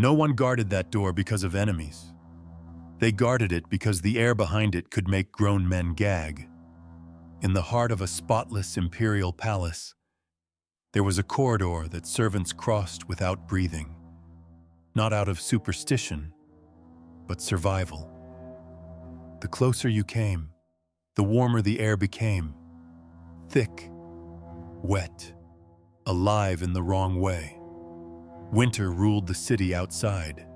No one guarded that door because of enemies. They guarded it because the air behind it could make grown men gag. In the heart of a spotless imperial palace, there was a corridor that servants crossed without breathing, not out of superstition, but survival. The closer you came, the warmer the air became, thick, wet, alive in the wrong way. Winter ruled the city outside.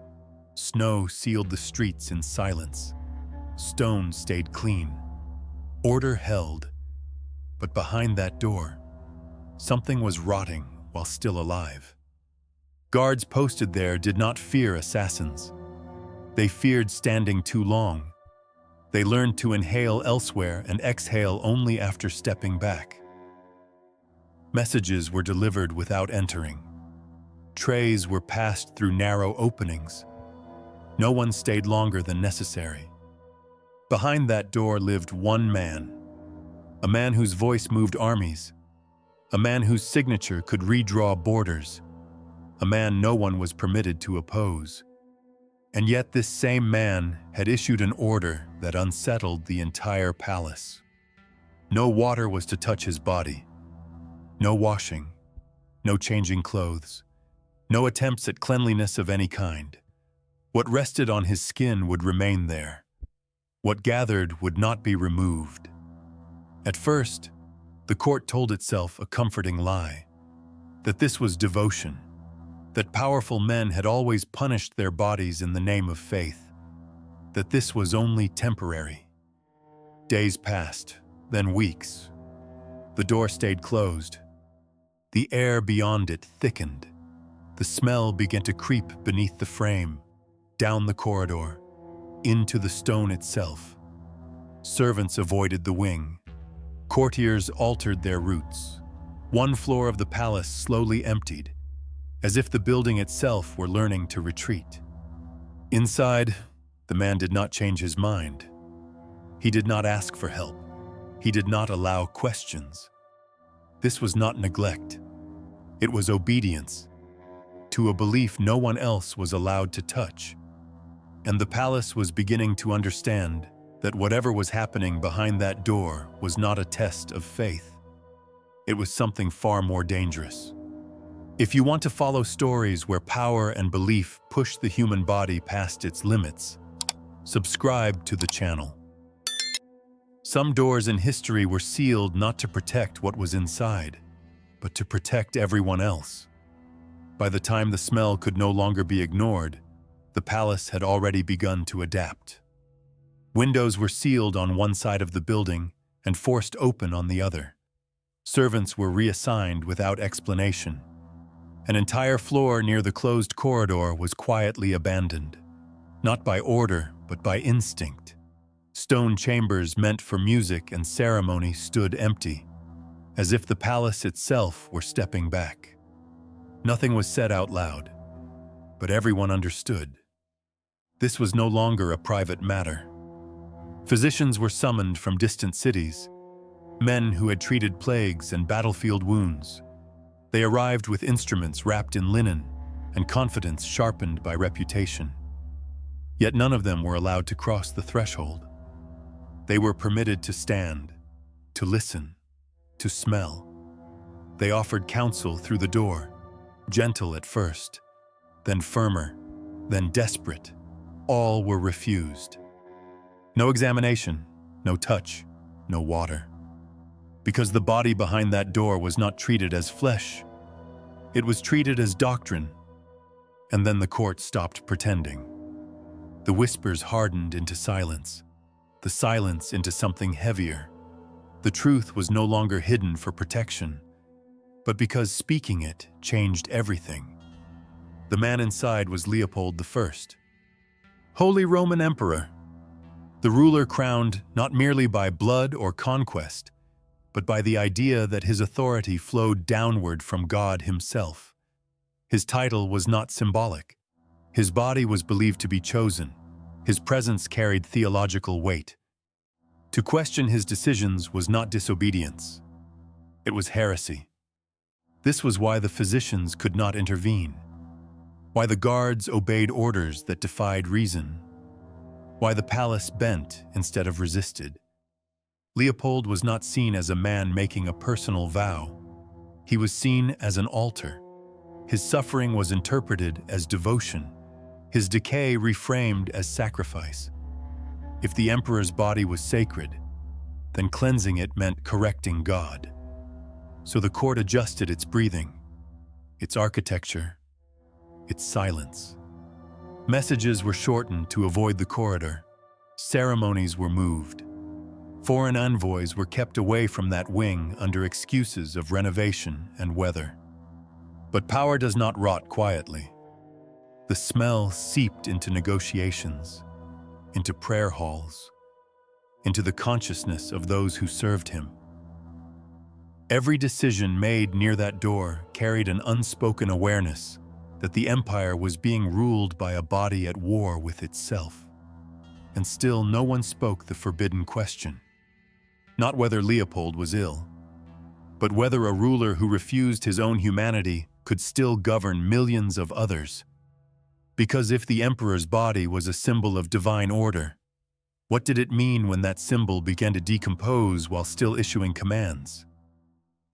Snow sealed the streets in silence. Stone stayed clean. Order held. But behind that door, something was rotting while still alive. Guards posted there did not fear assassins. They feared standing too long. They learned to inhale elsewhere and exhale only after stepping back. Messages were delivered without entering. Trays were passed through narrow openings. No one stayed longer than necessary. Behind that door lived one man, a man whose voice moved armies, a man whose signature could redraw borders, a man no one was permitted to oppose. And yet this same man had issued an order that unsettled the entire palace. No water was to touch his body, no washing, no changing clothes, no attempts at cleanliness of any kind. What rested on his skin would remain there. What gathered would not be removed. At first, the court told itself a comforting lie, that this was devotion, that powerful men had always punished their bodies in the name of faith, that this was only temporary. Days passed, then weeks. The door stayed closed. The air beyond it thickened. The smell began to creep beneath the frame, down the corridor, into the stone itself. Servants avoided the wing. Courtiers altered their routes. One floor of the palace slowly emptied, as if the building itself were learning to retreat. Inside, the man did not change his mind. He did not ask for help. He did not allow questions. This was not neglect. It was obedience to a belief no one else was allowed to touch. And the palace was beginning to understand that whatever was happening behind that door was not a test of faith. It was something far more dangerous. If you want to follow stories where power and belief push the human body past its limits, subscribe to the channel. Some doors in history were sealed not to protect what was inside, but to protect everyone else. By the time the smell could no longer be ignored, the palace had already begun to adapt. Windows were sealed on one side of the building and forced open on the other. Servants were reassigned without explanation. An entire floor near the closed corridor was quietly abandoned, not by order, but by instinct. Stone chambers meant for music and ceremony stood empty, as if the palace itself were stepping back. Nothing was said out loud, but everyone understood. This was no longer a private matter. Physicians were summoned from distant cities, men who had treated plagues and battlefield wounds. They arrived with instruments wrapped in linen and confidence sharpened by reputation. Yet none of them were allowed to cross the threshold. They were permitted to stand, to listen, to smell. They offered counsel through the door, gentle at first, then firmer, then desperate. All were refused. No examination, no touch, no water. Because the body behind that door was not treated as flesh. It was treated as doctrine. And then the court stopped pretending. The whispers hardened into silence, the silence into something heavier. The truth was no longer hidden for protection, but because speaking it changed everything. The man inside was Leopold I, Holy Roman Emperor, the ruler crowned not merely by blood or conquest, but by the idea that his authority flowed downward from God himself. His title was not symbolic. His body was believed to be chosen. His presence carried theological weight. To question his decisions was not disobedience. It was heresy. This was why the physicians could not intervene. why the guards obeyed orders that defied reason, why the palace bent instead of resisted. Leopold was not seen as a man making a personal vow. He was seen as an altar. His suffering was interpreted as devotion, his decay reframed as sacrifice. If the emperor's body was sacred, then cleansing it meant correcting God. So the court adjusted its breathing, its architecture, its silence. Messages were shortened to avoid the corridor. Ceremonies were moved. Foreign envoys were kept away from that wing under excuses of renovation and weather. But power does not rot quietly. The smell seeped into negotiations, into prayer halls, into the consciousness of those who served him. Every decision made near that door carried an unspoken awareness that the empire was being ruled by a body at war with itself. And still no one spoke the forbidden question. Not whether Leopold was ill, but whether a ruler who refused his own humanity could still govern millions of others. Because if the emperor's body was a symbol of divine order, what did it mean when that symbol began to decompose while still issuing commands?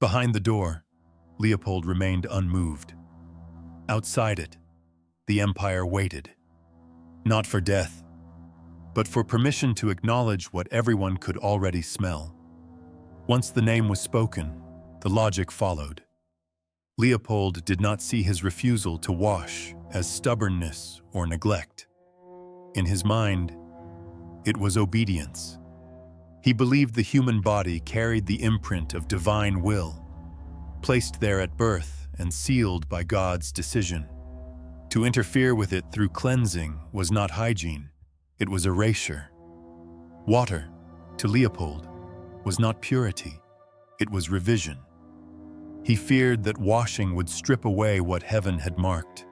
Behind the door, Leopold remained unmoved. Outside it, the empire waited. Not for death, but for permission to acknowledge what everyone could already smell. Once the name was spoken, the logic followed. Leopold did not see his refusal to wash as stubbornness or neglect. In his mind, it was obedience. He believed the human body carried the imprint of divine will, placed there at birth and sealed by God's decision. To interfere with it through cleansing was not hygiene, it was erasure. Water, to Leopold, was not purity, it was revision. He feared that washing would strip away what heaven had marked,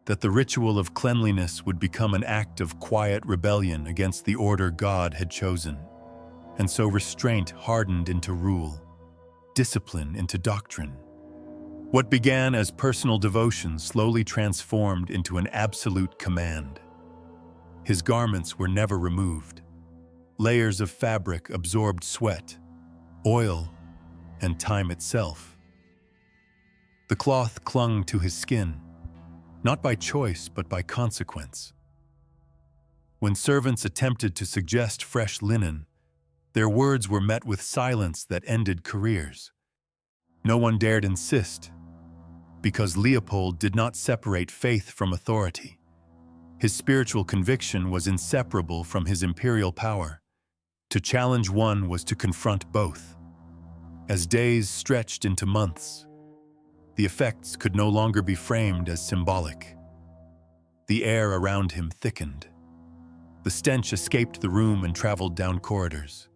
that the ritual of cleanliness would become an act of quiet rebellion against the order God had chosen. And so restraint hardened into rule, discipline into doctrine. What began as personal devotion slowly transformed into an absolute command. His garments were never removed. Layers of fabric absorbed sweat, oil, and time itself. The cloth clung to his skin, not by choice but by consequence. When servants attempted to suggest fresh linen, their words were met with silence that ended careers. No one dared insist, because Leopold did not separate faith from authority. His spiritual conviction was inseparable from his imperial power. To challenge one was to confront both. As days stretched into months, the effects could no longer be framed as symbolic. The air around him thickened. The stench escaped the room and traveled down corridors.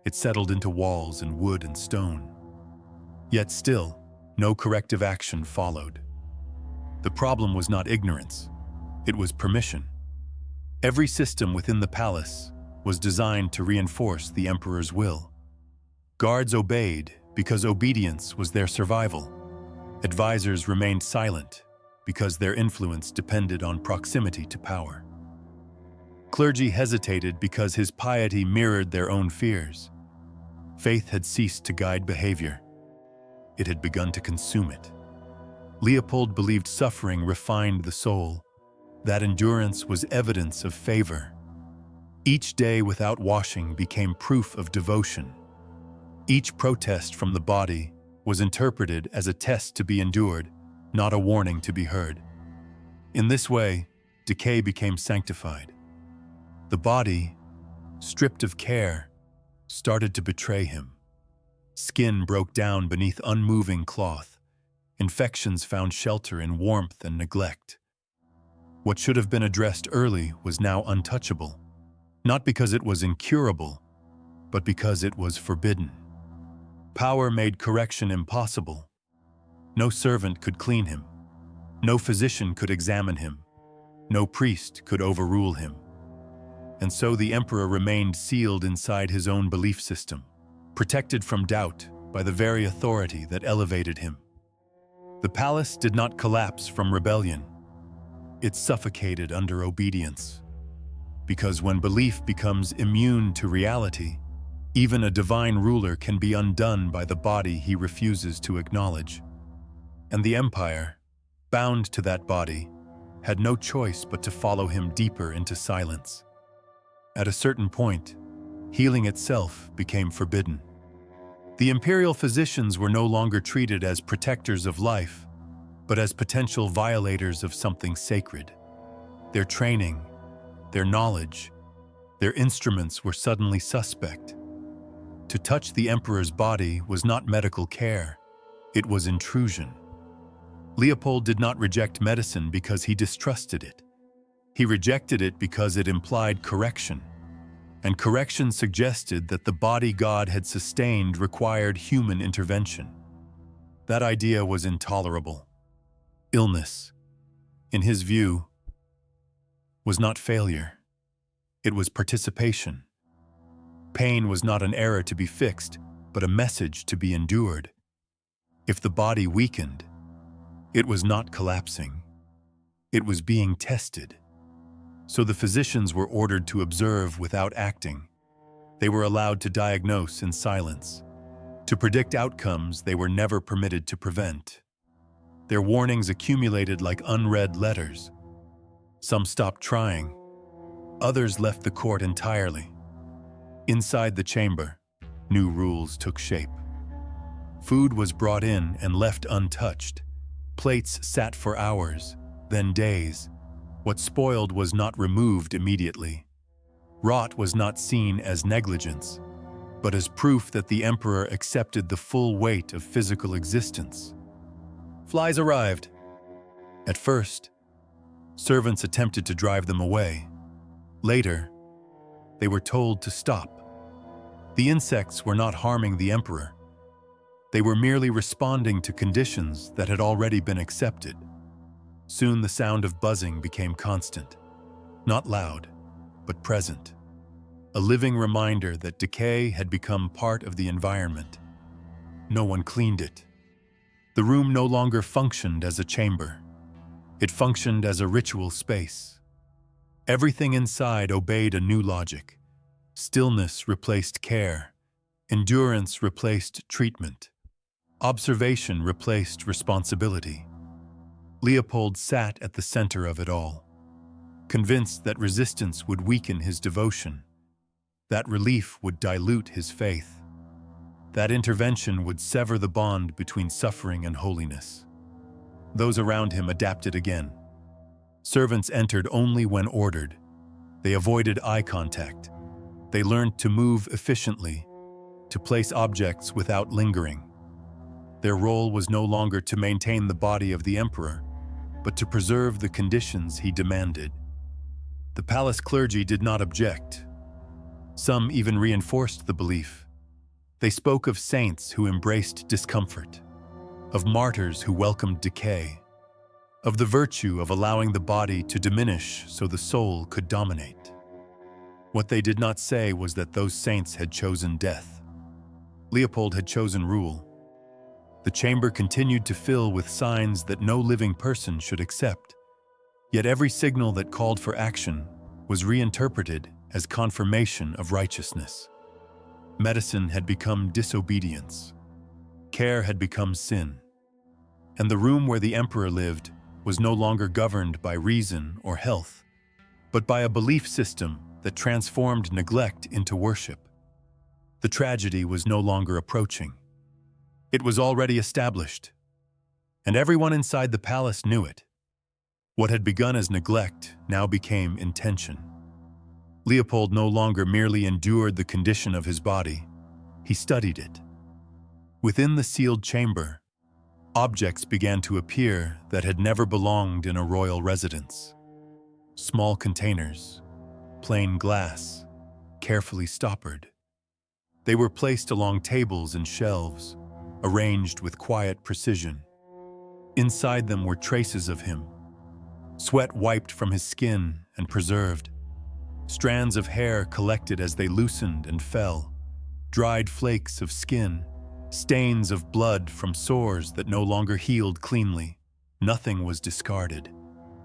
It settled into walls and wood and stone. Yet still, no corrective action followed. The problem was not ignorance, it was permission. Every system within the palace was designed to reinforce the emperor's will. Guards obeyed because obedience was their survival. Advisors remained silent because their influence depended on proximity to power. Clergy hesitated because his piety mirrored their own fears. Faith had ceased to guide behavior. It had begun to consume it. Leopold believed suffering refined the soul. That endurance was evidence of favor. Each day without washing became proof of devotion. Each protest from the body was interpreted as a test to be endured, not a warning to be heard. In this way, decay became sanctified. The body, stripped of care, started to betray him. Skin broke down beneath unmoving cloth. Infections found shelter in warmth and neglect. What should have been addressed early was now untouchable, not because it was incurable, but because it was forbidden. Power made correction impossible. No servant could clean him. No physician could examine him. No priest could overrule him. And so the emperor remained sealed inside his own belief system, protected from doubt by the very authority that elevated him. The palace did not collapse from rebellion. It suffocated under obedience. Because when belief becomes immune to reality, even a divine ruler can be undone by the body he refuses to acknowledge. And the empire, bound to that body, had no choice but to follow him deeper into silence. At a certain point, healing itself became forbidden. The imperial physicians were no longer treated as protectors of life, but as potential violators of something sacred. Their training, their knowledge, their instruments were suddenly suspect. To touch the emperor's body was not medical care, it was intrusion. Leopold did not reject medicine because he distrusted it. He rejected it because it implied correction, and correction suggested that the body God had sustained required human intervention. That idea was intolerable. Illness, in his view, was not failure. It was participation. Pain was not an error to be fixed, but a message to be endured. If the body weakened, it was not collapsing. It was being tested. So the physicians were ordered to observe without acting. They were allowed to diagnose in silence. To predict outcomes they were never permitted to prevent. Their warnings accumulated like unread letters. Some stopped trying. Others left the court entirely. Inside the chamber, new rules took shape. Food was brought in and left untouched. Plates sat for hours, then days. What spoiled was not removed immediately. Rot was not seen as negligence, but as proof that the emperor accepted the full weight of physical existence. Flies arrived. At first, servants attempted to drive them away. Later, they were told to stop. The insects were not harming the emperor. They were merely responding to conditions that had already been accepted. Soon the sound of buzzing became constant, not loud, but present, a living reminder that decay had become part of the environment. No one cleaned it. The room no longer functioned as a chamber. It functioned as a ritual space. Everything inside obeyed a new logic. Stillness replaced care. Endurance replaced treatment. Observation replaced responsibility. Leopold sat at the center of it all, convinced that resistance would weaken his devotion, that relief would dilute his faith, that intervention would sever the bond between suffering and holiness. Those around him adapted again. Servants entered only when ordered. They avoided eye contact. They learned to move efficiently, to place objects without lingering. Their role was no longer to maintain the body of the emperor, but to preserve the conditions he demanded. The palace clergy did not object. Some even reinforced the belief. They spoke of saints who embraced discomfort, of martyrs who welcomed decay, of the virtue of allowing the body to diminish so the soul could dominate. What they did not say was that those saints had chosen death. Leopold had chosen rule. The chamber continued to fill with signs that no living person should accept. Yet every signal that called for action was reinterpreted as confirmation of righteousness. Medicine had become disobedience. Care had become sin. And the room where the emperor lived was no longer governed by reason or health, but by a belief system that transformed neglect into worship. The tragedy was no longer approaching. It was already established, and everyone inside the palace knew it. What had begun as neglect now became intention. Leopold no longer merely endured the condition of his body, he studied it. Within the sealed chamber, objects began to appear that had never belonged in a royal residence. Small containers, plain glass, carefully stoppered. They were placed along tables and shelves, arranged with quiet precision. Inside them were traces of him, sweat wiped from his skin and preserved, strands of hair collected as they loosened and fell, dried flakes of skin, stains of blood from sores that no longer healed cleanly. Nothing was discarded.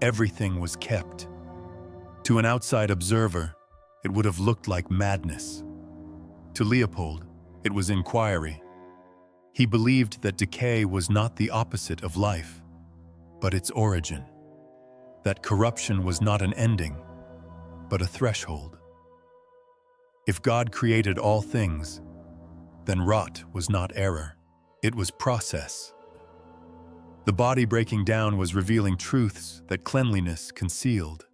Everything was kept. To an outside observer, it would have looked like madness. To Leopold, it was inquiry. He believed that decay was not the opposite of life, but its origin. That corruption was not an ending, but a threshold. If God created all things, then rot was not error, it was process. The body breaking down was revealing truths that cleanliness concealed.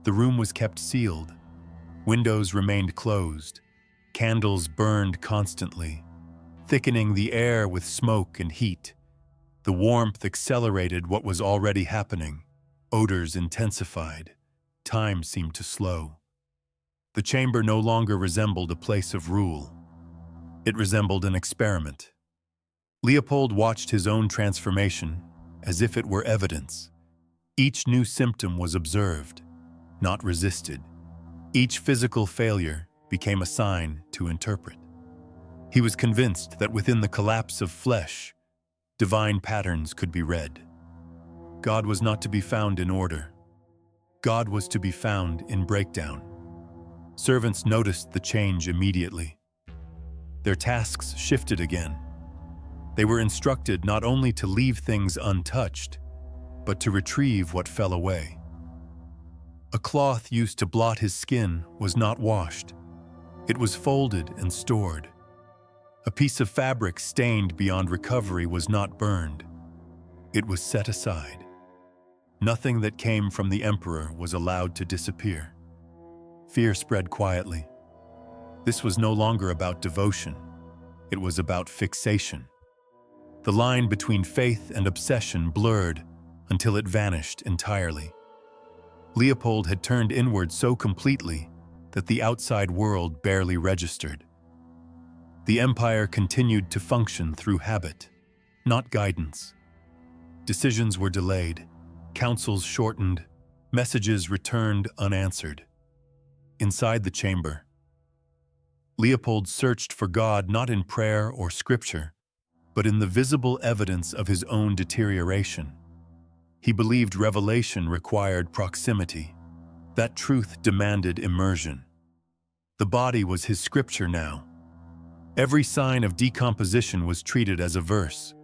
The room was kept sealed. Windows remained closed. Candles burned constantly, thickening the air with smoke and heat. The warmth accelerated what was already happening. Odors intensified. Time seemed to slow. The chamber no longer resembled a place of rule. It resembled an experiment. Leopold watched his own transformation as if it were evidence. Each new symptom was observed, not resisted. Each physical failure became a sign to interpret. He was convinced that within the collapse of flesh, divine patterns could be read. God was not to be found in order. God was to be found in breakdown. Servants noticed the change immediately. Their tasks shifted again. They were instructed not only to leave things untouched, but to retrieve what fell away. A cloth used to blot his skin was not washed. It was folded and stored. A piece of fabric stained beyond recovery was not burned. It was set aside. Nothing that came from the emperor was allowed to disappear. Fear spread quietly. This was no longer about devotion. It was about fixation. The line between faith and obsession blurred until it vanished entirely. Leopold had turned inward so completely that the outside world barely registered. The empire continued to function through habit, not guidance. Decisions were delayed, councils shortened, messages returned unanswered. Inside the chamber, Leopold searched for God not in prayer or scripture, but in the visible evidence of his own deterioration. He believed revelation required proximity. That truth demanded immersion. The body was his scripture now. Every sign of decomposition was treated as a verse,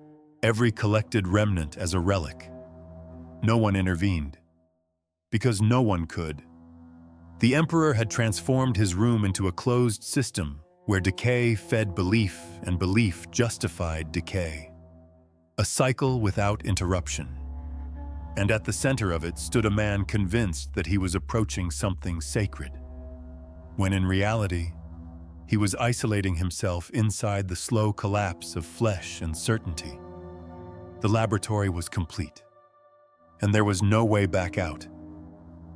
every collected remnant as a relic. No one intervened, because no one could. The emperor had transformed his room into a closed system where decay fed belief and belief justified decay. A cycle without interruption. And at the center of it stood a man convinced that he was approaching something sacred, when in reality, he was isolating himself inside the slow collapse of flesh and certainty. The laboratory was complete, and there was no way back out.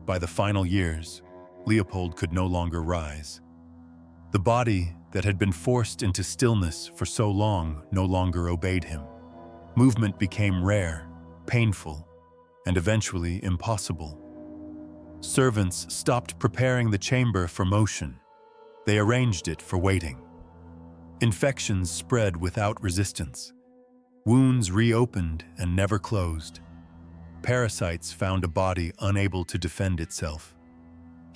By the final years, Leopold could no longer rise. The body that had been forced into stillness for so long no longer obeyed him. Movement became rare, painful, and eventually impossible. Servants stopped preparing the chamber for motion. They arranged it for waiting. Infections spread without resistance. Wounds reopened and never closed. Parasites found a body unable to defend itself.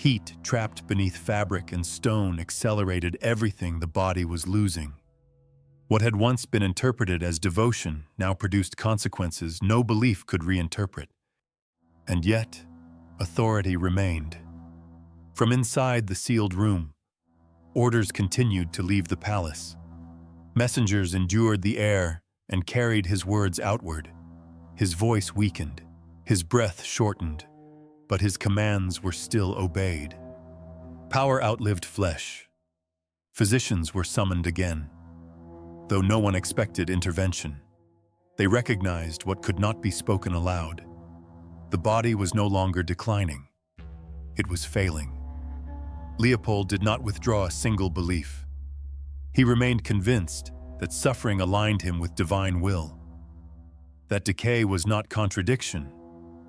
Heat trapped beneath fabric and stone accelerated everything the body was losing. What had once been interpreted as devotion now produced consequences no belief could reinterpret. And yet, authority remained. From inside the sealed room, orders continued to leave the palace. Messengers endured the air and carried his words outward. His voice weakened, his breath shortened, but his commands were still obeyed. Power outlived flesh. Physicians were summoned again. Though no one expected intervention, they recognized what could not be spoken aloud. The body was no longer declining. It was failing. Leopold did not withdraw a single belief. He remained convinced that suffering aligned him with divine will. That decay was not contradiction,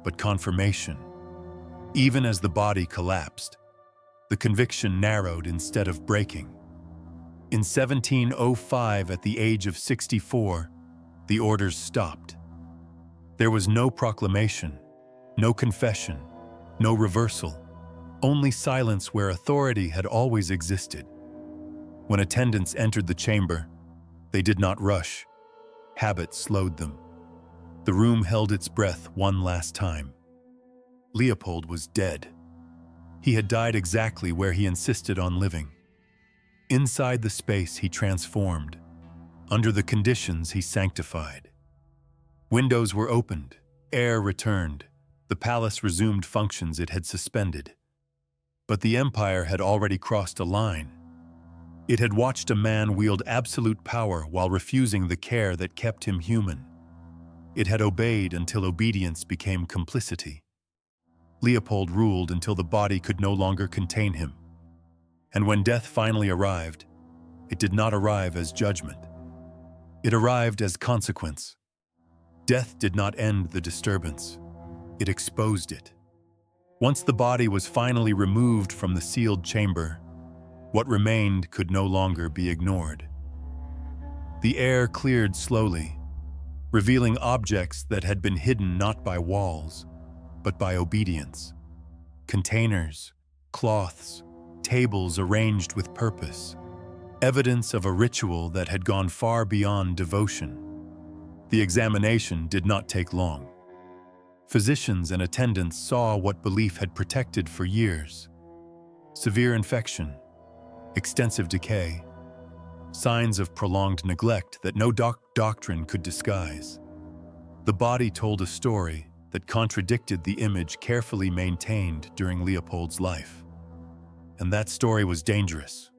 but confirmation. Even as the body collapsed, the conviction narrowed instead of breaking. In 1705, at the age of 64, the orders stopped. There was no proclamation, No confession, no reversal, only silence where authority had always existed. When attendants entered the chamber, they did not rush. Habit slowed them. The room held its breath one last time. Leopold was dead. He had died exactly where he insisted on living. Inside the space he transformed. Under the conditions he sanctified. Windows were opened, air returned, the palace resumed functions it had suspended. But the empire had already crossed a line. It had watched a man wield absolute power while refusing the care that kept him human. It had obeyed until obedience became complicity. Leopold ruled until the body could no longer contain him. And when death finally arrived, it did not arrive as judgment. It arrived as consequence. Death did not end the disturbance. It exposed it. Once the body was finally removed from the sealed chamber, what remained could no longer be ignored. The air cleared slowly, revealing objects that had been hidden not by walls, but by obedience. Containers, cloths, tables arranged with purpose, evidence of a ritual that had gone far beyond devotion. The examination did not take long. Physicians and attendants saw what belief had protected for years. Severe infection, extensive decay, signs of prolonged neglect that no doctrine could disguise. The body told a story that contradicted the image carefully maintained during Leopold's life. And that story was dangerous.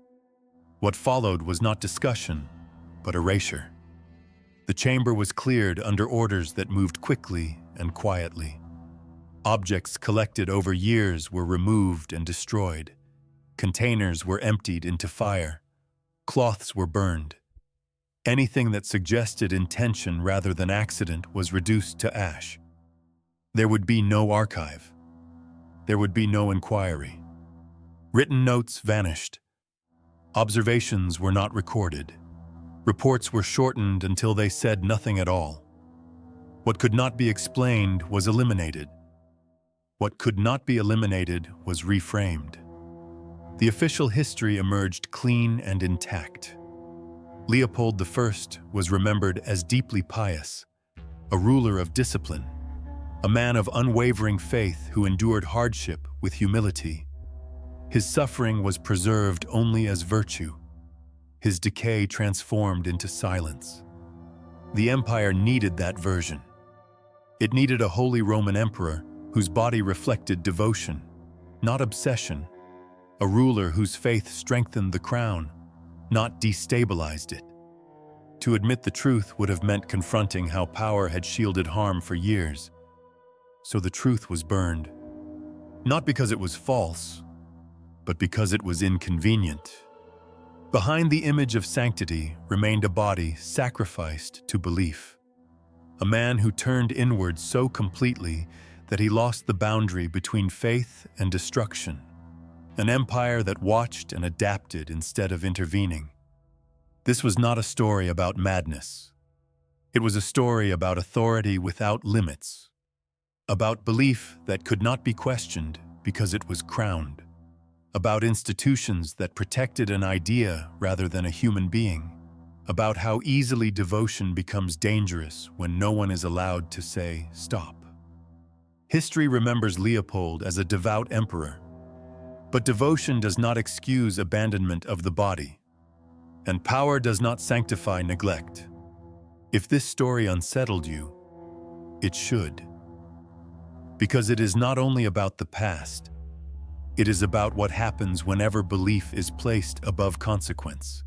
What followed was not discussion, but erasure. The chamber was cleared under orders that moved quickly and quietly. Objects collected over years were removed and destroyed. Containers were emptied into fire. Cloths were burned. Anything that suggested intention rather than accident was reduced to ash. There would be no archive. There would be no inquiry. Written notes vanished. Observations were not recorded. Reports were shortened until they said nothing at all. What could not be explained was eliminated. What could not be eliminated was reframed. The official history emerged clean and intact. Leopold I was remembered as deeply pious, a ruler of discipline, a man of unwavering faith who endured hardship with humility. His suffering was preserved only as virtue, his decay transformed into silence. The empire needed that version. It needed a Holy Roman Emperor whose body reflected devotion, not obsession, a ruler whose faith strengthened the crown, not destabilized it. To admit the truth would have meant confronting how power had shielded harm for years. So the truth was burned, not because it was false, but because it was inconvenient. Behind the image of sanctity remained a body sacrificed to belief. A man who turned inward so completely that he lost the boundary between faith and destruction. An empire that watched and adapted instead of intervening. This was not a story about madness. It was a story about authority without limits. About belief that could not be questioned because it was crowned. About institutions that protected an idea rather than a human being. About how easily devotion becomes dangerous when no one is allowed to say, stop. History remembers Leopold as a devout emperor. But devotion does not excuse abandonment of the body. And power does not sanctify neglect. If this story unsettled you, it should. Because it is not only about the past, it is about what happens whenever belief is placed above consequence,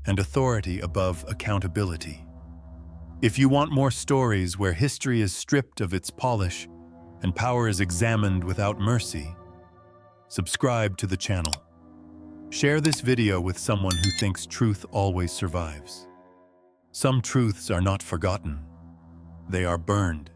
and authority above accountability. If you want more stories where history is stripped of its polish and power is examined without mercy, subscribe to the channel. Share this video with someone who thinks truth always survives. Some truths are not forgotten. They are burned.